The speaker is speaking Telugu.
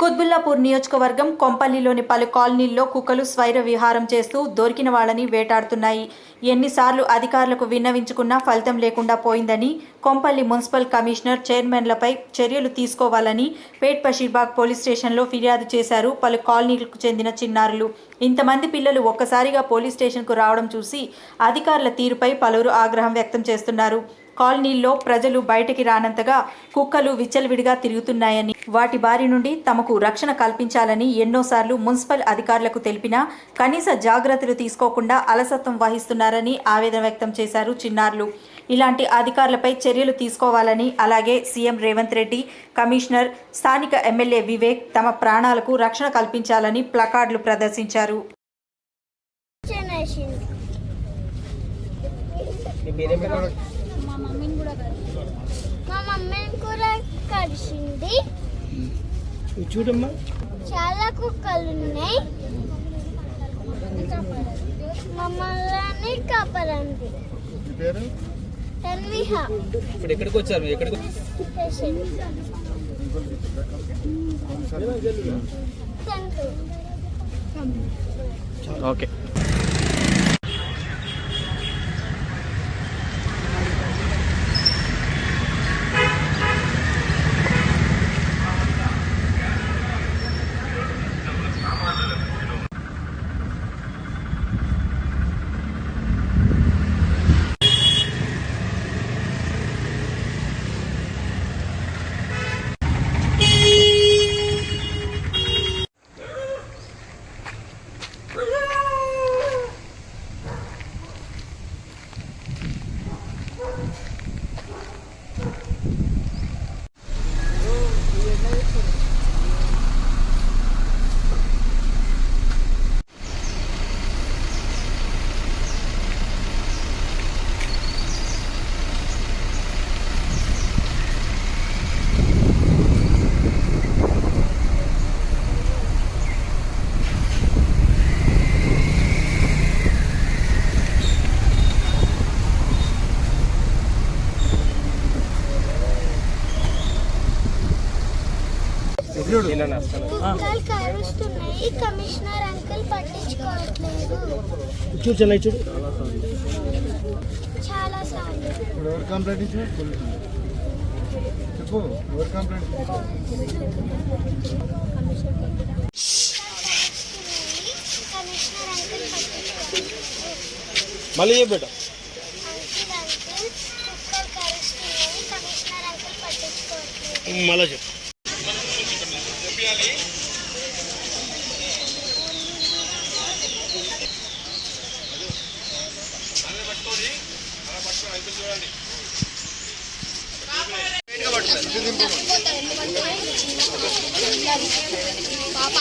కుత్బుల్లాపూర్ నియోజకవర్గం కొంపల్లిలోని పలు కాలనీల్లో కుక్కలు స్వైర విహారం చేస్తూ దొరికిన వాళ్ళని వేటాడుతున్నాయి. ఎన్నిసార్లు అధికారులకు విన్నవించుకున్నా ఫలితం లేకుండా పోయిందని కొంపల్లి మున్సిపల్ కమిషనర్, చైర్మన్లపై చర్యలు తీసుకోవాలని పేట్ బషీర్బాగ్ పోలీస్ స్టేషన్లో ఫిర్యాదు చేశారు పలు కాలనీలకు చెందిన చిన్నారులు. ఇంతమంది పిల్లలు ఒక్కసారిగా పోలీస్ స్టేషన్కు రావడం చూసి అధికారుల తీరుపై పలువురు ఆగ్రహం వ్యక్తం చేస్తున్నారు. కాలనీల్లో ప్రజలు బయటికి రానంతగా కుక్కలు విచ్చలవిడిగా తిరుగుతున్నాయని, వాటి బారి నుండి తమకు రక్షణ కల్పించాలని ఎన్నోసార్లు మున్సిపల్ అధికారులకు తెలిపినా కనీస జాగ్రత్తలు తీసుకోకుండా అలసత్వం వహిస్తున్నారని ఆవేదన వ్యక్తం చేశారు చిన్నారులు. ఇలాంటి అధికారులపై చర్యలు తీసుకోవాలని, అలాగే సీఎం రేవంత్ రెడ్డి, కమిషనర్, స్థానిక ఎమ్మెల్యే వివేక్ తమ ప్రాణాలకు రక్షణ కల్పించాలని ప్లకార్డులు ప్రదర్శించారు. మా మమ్మీని కూడా కరిచింది. చూడమ్మా, చాలా కుక్కలు ఉన్నాయి. మమ్మల్ని కాపాడండి. తన్విహ. ఇప్పుడు ఎక్కడికి వచ్చారు? ఓకే. కుక్కలు కరుస్తున్నాయి. కమిషనర్ అంకుల్ పట్టించుకోవట్లేదు. చూడు చాలా సార్లు ఎవరు కంప్లైంట్ ఇచ్చారు? చెప్పు, ఎవరు కంప్లైంట్? కమిషనర్ అంకుల్ పట్టించుకోవట్లేదు. మళ్ళీ చెప్పేట కుక్కలు కరుస్తున్నాయి. కమిషనర్ అంకుల్ పట్టించుకోవట్లేదు. మళ్ళీ చెప్పు. పాప